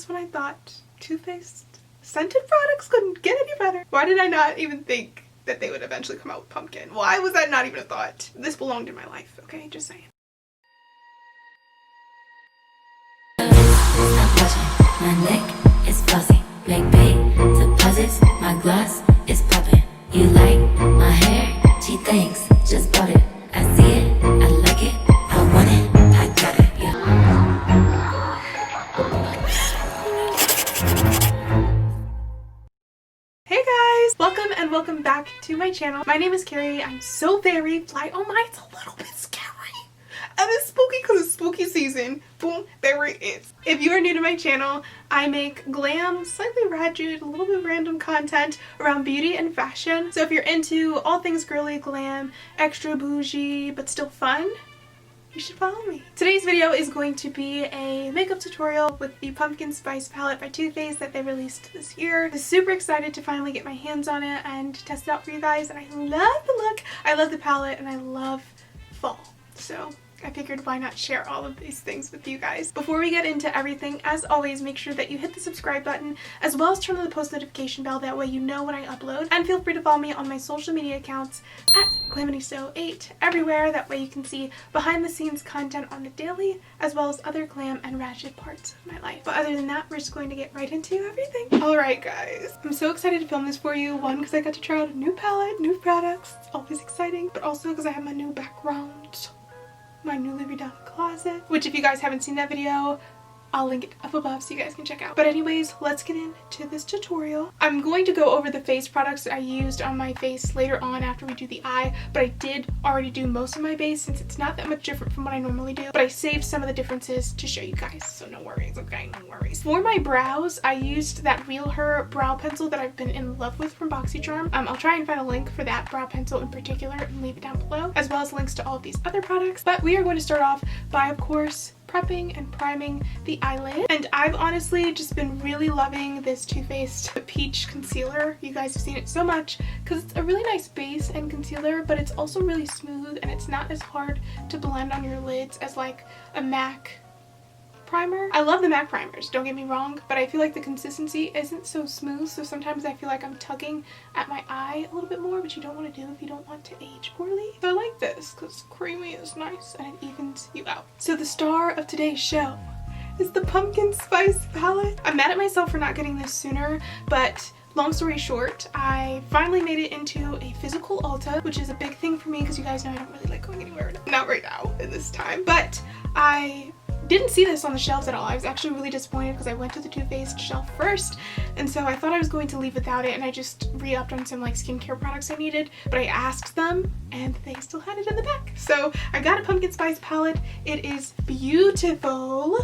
just when I thought Too Faced scented products couldn't get any better. Why did I not even think that they would eventually come out with pumpkin? Why was that not even a thought? This belonged in my life, okay? Just saying. My neck is fuzzy, make big deposits. My gloss is popping. You like my hair? She thinks just bought it. I see it, I like it, I want it, I got it. Yeah. Hey guys, welcome and welcome back to my channel. My name is Carrie. I'm so very fly. Oh my, it's a little bit scary. And it's spooky because it's spooky season. Boom, there it is. If you are new to my channel, I make glam, slightly ratchet, a little bit random content around beauty and fashion. So if you're into all things girly, glam, extra bougie, but still fun, you should follow me. Today's video is going to be a makeup tutorial with the Pumpkin Spice palette by Too Faced that they released this year. I'm super excited to finally get my hands on it and test it out for you guys. And I love the look, I love the palette, and I love fall. So I figured why not share all of these things with you guys. Before we get into everything, as always, make sure that you hit the subscribe button as well as turn on the post notification bell. That way you know when I upload. And feel free to follow me on my social media accounts at GlamanySo8 everywhere. That way you can see behind the scenes content on the daily as well as other glam and ratchet parts of my life. But other than that, we're just going to get right into everything. Alright guys, I'm so excited to film this for you. One, because I got to try out a new palette, new products. It's always exciting. But also because I have my new background. My newly redone closet, which if you guys haven't seen that video, I'll link it up above so you guys can check out. But anyways, let's get into this tutorial. I'm going to go over the face products that I used on my face later on after we do the eye, but I did already do most of my base since it's not that much different from what I normally do, but I saved some of the differences to show you guys, so no worries, okay? No worries. For my brows, I used that Real Her brow pencil that I've been in love with from BoxyCharm. I'll try and find a link for that brow pencil in particular and leave it down below, as well as links to all of these other products. But we are going to start off by, of course, prepping and priming the eyelid. And I've honestly just been really loving this Too Faced Peach Concealer. You guys have seen it so much because it's a really nice base and concealer, but it's also really smooth and it's not as hard to blend on your lids as like a MAC primer. I love the MAC primers, don't get me wrong, but I feel like the consistency isn't so smooth, so sometimes I feel like I'm tugging at my eye a little bit more, which you don't want to do if you don't want to age poorly. So I like this because creamy is nice and it evens you out. So the star of today's show is the Pumpkin Spice palette. I'm mad at myself for not getting this sooner, but long story short, I finally made it into a physical Ulta, which is a big thing for me because you guys know I don't really like going anywhere. Not right now in this time, but I didn't see this on the shelves at all. I was actually really disappointed because I went to the Too Faced shelf first, and so I thought I was going to leave without it, and I just re-upped on some like skincare products I needed, but I asked them and they still had it in the back. So I got a Pumpkin Spice palette. It is beautiful.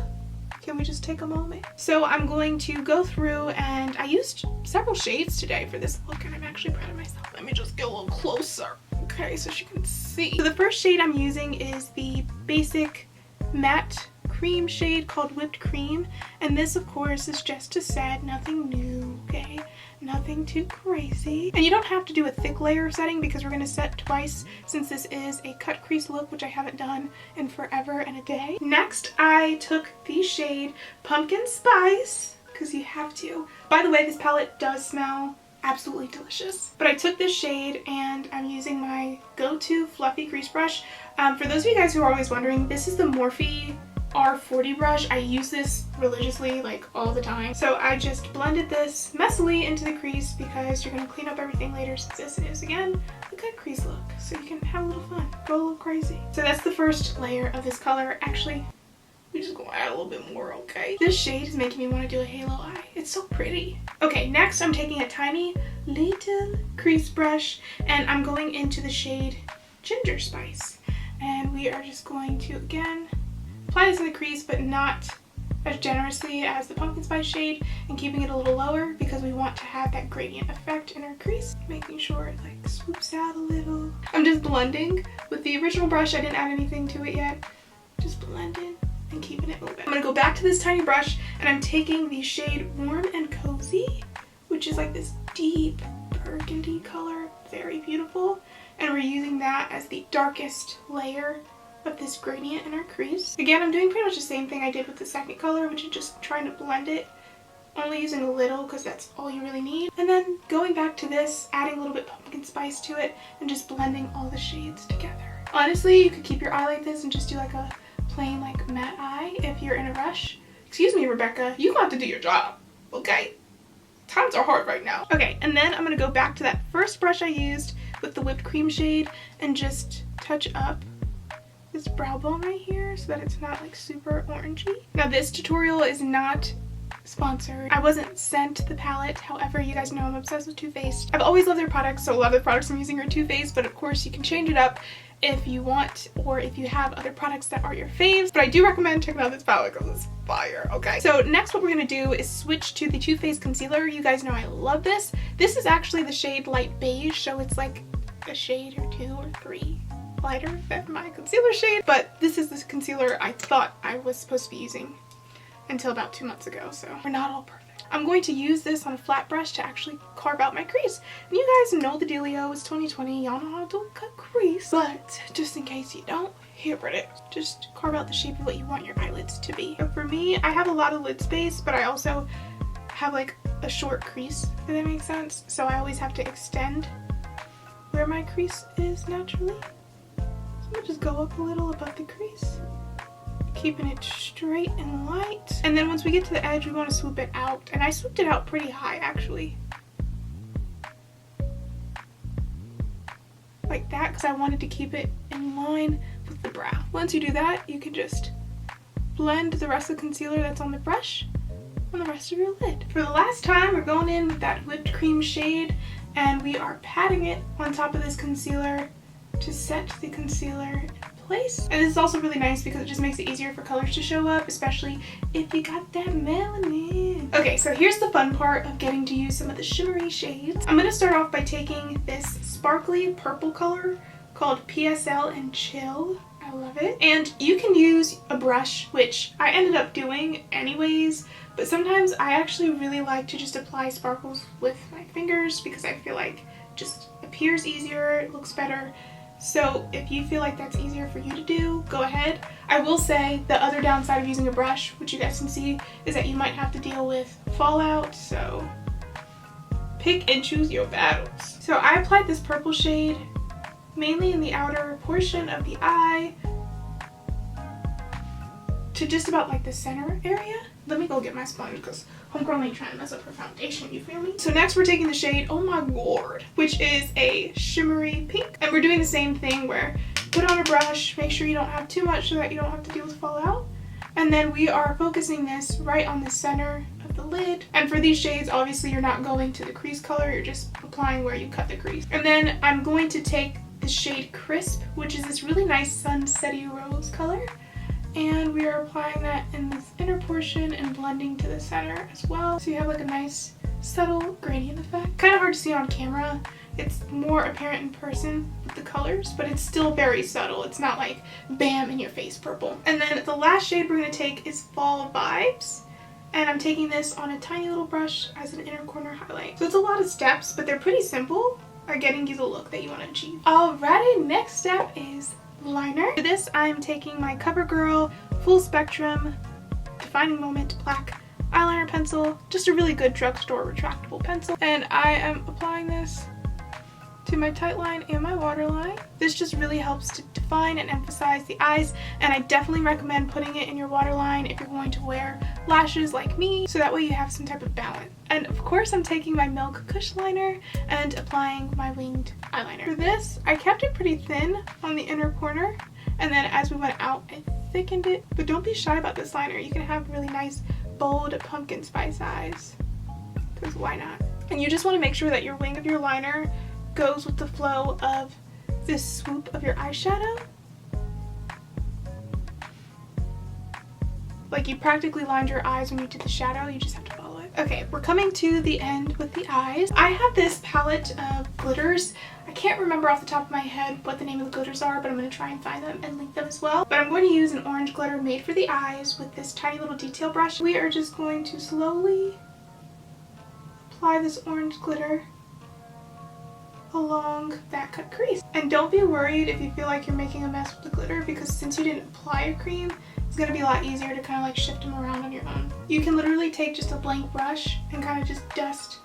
Can we just take a moment? So I'm going to go through, and I used several shades today for this look, and I'm actually proud of myself. Let me just get a little closer, okay, so she can see. So the first shade I'm using is the basic matte cream shade called Whipped Cream, and this of course is just a set, nothing new, okay? Nothing too crazy. And you don't have to do a thick layer setting because we're going to set twice since this is a cut crease look, which I haven't done in forever and a day. Next, I took the shade Pumpkin Spice, because you have to. By the way, this palette does smell absolutely delicious. But I took this shade and I'm using my go-to fluffy crease brush. For those of you guys who are always wondering, this is the Morphe R40 brush. I use this religiously, like all the time. So I just blended this messily into the crease because you're going to clean up everything later, since this is, again, a cut crease look. So you can have a little fun, go a little crazy. So that's the first layer of this color. Actually, we're just going to add a little bit more, okay? This shade is making me want to do a halo eye. It's so pretty. Okay, next I'm taking a tiny little crease brush and I'm going into the shade Ginger Spice. And we are just going to, again, apply this in the crease, but not as generously as the Pumpkin Spice shade, and keeping it a little lower because we want to have that gradient effect in our crease, making sure it like swoops out a little. I'm just blending with the original brush. I didn't add anything to it yet. Just blending and keeping it moving. I'm gonna go back to this tiny brush and I'm taking the shade Warm and Cozy, which is like this deep burgundy color, very beautiful, and we're using that as the darkest layer of this gradient in our crease. Again, I'm doing pretty much the same thing I did with the second color, which is just trying to blend it only using a little because that's all you really need. And then going back to this, adding a little bit pumpkin spice to it and just blending all the shades together. Honestly, you could keep your eye like this and just do like a plain like matte eye if you're in a rush. Excuse me, Rebecca, you got to do your job, okay? Times are hard right now. Okay, and then I'm gonna go back to that first brush I used with the whipped cream shade and just touch up this brow bone right here so that it's not like super orangey. Now this tutorial is not sponsored. I wasn't sent the palette. However, you guys know I'm obsessed with Too Faced. I've always loved their products, so a lot of the products I'm using are Too Faced, but of course you can change it up if you want, or if you have other products that are your faves. But I do recommend checking out this palette because it's fire, okay? So next what we're gonna do is switch to the Too Faced concealer. You guys know I love this. This is actually the shade Light Beige, so it's like a shade or 2 or 3 lighter than my concealer shade. But this is the concealer I thought I was supposed to be using until about 2 months ago, so we're not all perfect. I'm going to use this on a flat brush to actually carve out my crease. And you guys know the dealio, it's 2020, y'all know how to cut crease, but just in case you don't, here it. Just carve out the shape of what you want your eyelids to be. But for me, I have a lot of lid space, but I also have like a short crease, if that makes sense. So I always have to extend where my crease is naturally. So I'm gonna just go up a little above the crease, keeping it straight and light. And then once we get to the edge, we want to swoop it out. And I swooped it out pretty high, actually. Like that, because I wanted to keep it in line with the brow. Once you do that, you can just blend the rest of the concealer that's on the brush on the rest of your lid. For the last time, we're going in with that whipped cream shade, and we are patting it on top of this concealer to set the concealer in place. And this is also really nice because it just makes it easier for colors to show up, especially if you got that melanin. Okay, so here's the fun part of getting to use some of the shimmery shades. I'm gonna start off by taking this sparkly purple color called PSL and Chill. I love it. And you can use a brush, which I ended up doing anyways, but sometimes I actually really like to just apply sparkles with my fingers because I feel like it just appears easier, it looks better. So if you feel like that's easier for you to do, go ahead. I will say the other downside of using a brush, which you guys can see, is that you might have to deal with fallout, so pick and choose your battles. So I applied this purple shade mainly in the outer portion of the eye to just about like the center area. Let me go get my sponge because homegirl ain't trying to mess up her foundation, you feel me? So next we're taking the shade Oh My Lord, which is a shimmery pink. And we're doing the same thing where put on a brush, make sure you don't have too much so that you don't have to deal with fallout. And then we are focusing this right on the center of the lid. And for these shades, obviously you're not going to the crease color, you're just applying where you cut the crease. And then I'm going to take the shade Crisp, which is this really nice sunsetty rose color. And we are applying that in this inner portion and blending to the center as well. So you have like a nice subtle gradient effect. Kind of hard to see on camera. It's more apparent in person with the colors, but it's still very subtle. It's not like bam in your face purple. And then the last shade we're going to take is Fall Vibes. And I'm taking this on a tiny little brush as an inner corner highlight. So it's a lot of steps, but they're pretty simple at getting you the look that you want to achieve. Alrighty, next step is liner. For this, I'm taking my Covergirl Full Spectrum Defining Moment Black eyeliner pencil, just a really good drugstore retractable pencil, and I am applying this to my tight line and my waterline. This just really helps to define and emphasize the eyes, and I definitely recommend putting it in your waterline if you're going to wear lashes like me, so that way you have some type of balance. And of course I'm taking my Milk Kush liner and applying my winged eyeliner. For this, I kept it pretty thin on the inner corner, and then as we went out, I thickened it. But don't be shy about this liner. You can have really nice, bold pumpkin spice eyes, because why not? And you just want to make sure that your wing of your liner goes with the flow of this swoop of your eyeshadow. Like you practically lined your eyes when you did the shadow, you just have to follow it. Okay, we're coming to the end with the eyes. I have this palette of glitters. I can't remember off the top of my head what the name of the glitters are, but I'm going to try and find them and link them as well. But I'm going to use an orange glitter made for the eyes with this tiny little detail brush. We are just going to slowly apply this orange glitter along that cut crease. And don't be worried if you feel like you're making a mess with the glitter, because since you didn't apply a cream, it's gonna be a lot easier to kind of like shift them around on your own. You can literally take just a blank brush and kind of just dust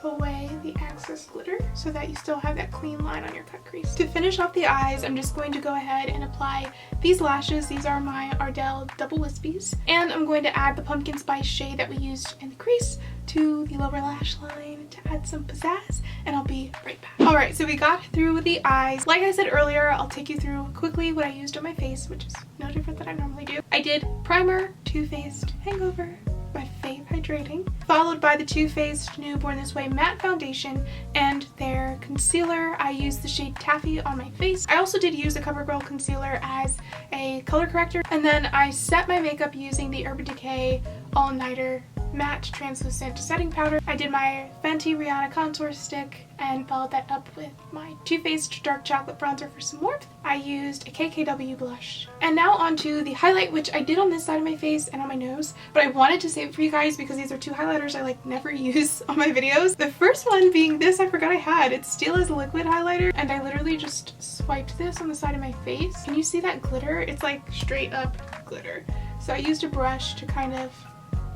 away the excess glitter so that you still have that clean line on your cut crease. To finish off the eyes, I'm just going to go ahead and apply these lashes. These are my Ardell Double Wispies, and I'm going to add the pumpkin spice shade that we used in the crease to the lower lash line to add some pizzazz, and I'll be right back. Alright, so we got through the eyes. Like I said earlier, I'll take you through quickly what I used on my face, which is no different than I normally do. I did primer, Too Faced Hangover, my fave hydrating, followed by the Too Faced New Born This Way matte foundation and their concealer. I used the shade Taffy on my face. I also did use a Covergirl concealer as a color corrector, and then I set my makeup using the Urban Decay All Nighter matte translucent setting powder. I did my Fenty Rihanna contour stick and followed that up with my Too Faced dark chocolate bronzer for some warmth. I used a KKW blush. And now onto the highlight, which I did on this side of my face and on my nose, but I wanted to save it for you guys because these are two highlighters I like never use on my videos. The first one being this, I forgot I had. It's Steel as Liquid highlighter, and I literally just swiped this on the side of my face. Can you see that glitter? It's like straight up glitter. So I used a brush to kind of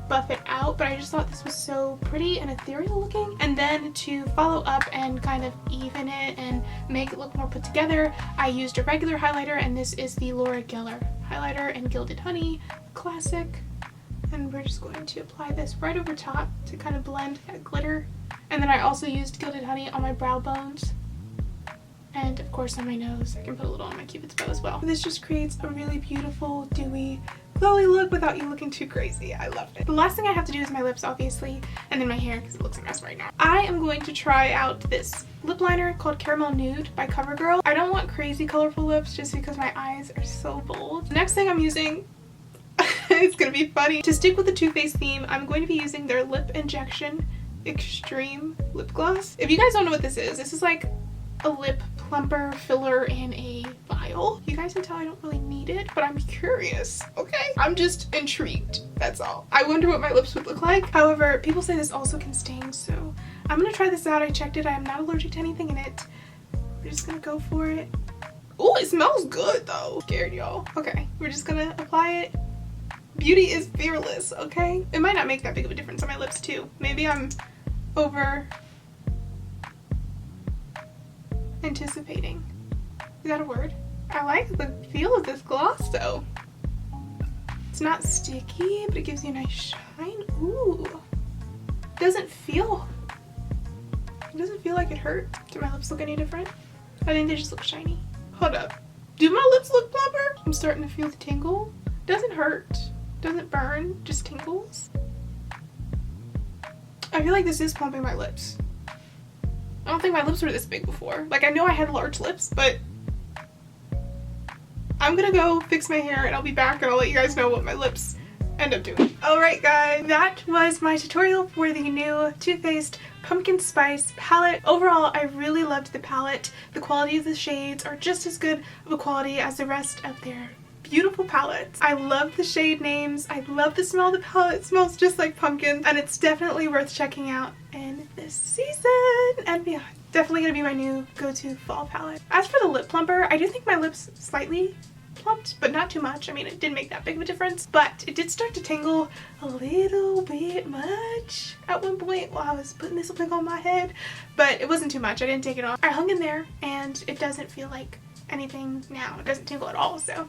buff it out, but I just thought this was so pretty and ethereal looking. And then to follow up and kind of even it and make it look more put together, I used a regular highlighter, and this is the Laura Geller highlighter in Gilded Honey, classic. And we're just going to apply this right over top to kind of blend that glitter. And then I also used Gilded Honey on my brow bones, and of course on my nose. I can put a little on my cupid's bow as well. This just creates a really beautiful, dewy, glowy look without you looking too crazy. I love it. The last thing I have to do is my lips, obviously, and then my hair because it looks a mess right now. I am going to try out this lip liner called Caramel Nude by Covergirl. I don't want crazy colorful lips just because my eyes are so bold. The next thing I'm using, it's gonna be funny. To stick with the Too Faced theme, I'm going to be using their Lip Injection Extreme Lip Gloss. If you guys don't know what this is like a lip plumper filler in a vial. You guys can tell I don't really need it, but I'm curious, okay? I'm just intrigued, that's all. I wonder what my lips would look like. However, people say this also can stain, so I'm gonna try this out. I checked it. I am not allergic to anything in it. We're just gonna go for it. Oh, it smells good though. Scared, y'all. Okay, we're just gonna apply it. Beauty is fearless, okay? It might not make that big of a difference on my lips too. Maybe I'm over anticipating. Is that a word? I like the feel of this gloss though. It's not sticky, but it gives you a nice shine. Ooh. It doesn't feel like it hurts. Do my lips look any different? I think they just look shiny. Hold up. Do my lips look plumper? I'm starting to feel the tingle. Doesn't hurt. Doesn't burn. Just tingles. I feel like this is plumping my lips. I don't think my lips were this big before. Like, I know I had large lips, but I'm gonna go fix my hair and I'll be back and I'll let you guys know what my lips end up doing. Alright guys, that was my tutorial for the new Too Faced Pumpkin Spice palette. Overall, I really loved the palette. The quality of the shades are just as good of a quality as the rest of their beautiful palettes. I love the shade names. I love the smell of the palette. It smells just like pumpkin, and it's definitely worth checking out in this season and beyond. Definitely gonna be my new go-to fall palette. As for the lip plumper, I do think my lips slightly plumped, but not too much. I mean, it didn't make that big of a difference, but it did start to tingle a little bit much at one point while I was putting this lip on my head, but it wasn't too much. I didn't take it off. I hung in there, and it doesn't feel like anything now. It doesn't tingle at all, so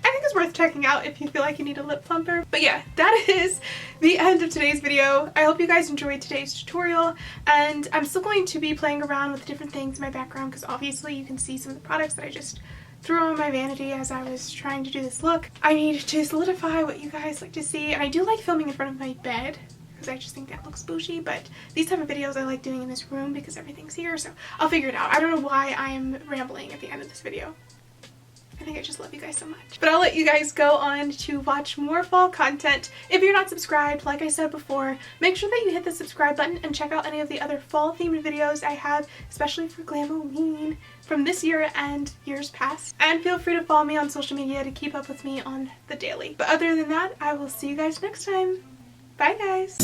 I think it's worth checking out if you feel like you need a lip plumper. But yeah, that is the end of today's video. I hope you guys enjoyed today's tutorial, and I'm still going to be playing around with different things in my background because obviously you can see some of the products that I just threw on my vanity as I was trying to do this look. I need to solidify what you guys like to see, and I do like filming in front of my bed because I just think that looks bougie, but these type of videos I like doing in this room because everything's here, so I'll figure it out. I don't know why I'm rambling at the end of this video. I think I just love you guys so much. But I'll let you guys go on to watch more fall content. If you're not subscribed, like I said before, make sure that you hit the subscribe button and check out any of the other fall themed videos I have, especially for Glamoween from this year and years past. And feel free to follow me on social media to keep up with me on the daily. But other than that, I will see you guys next time. Bye guys.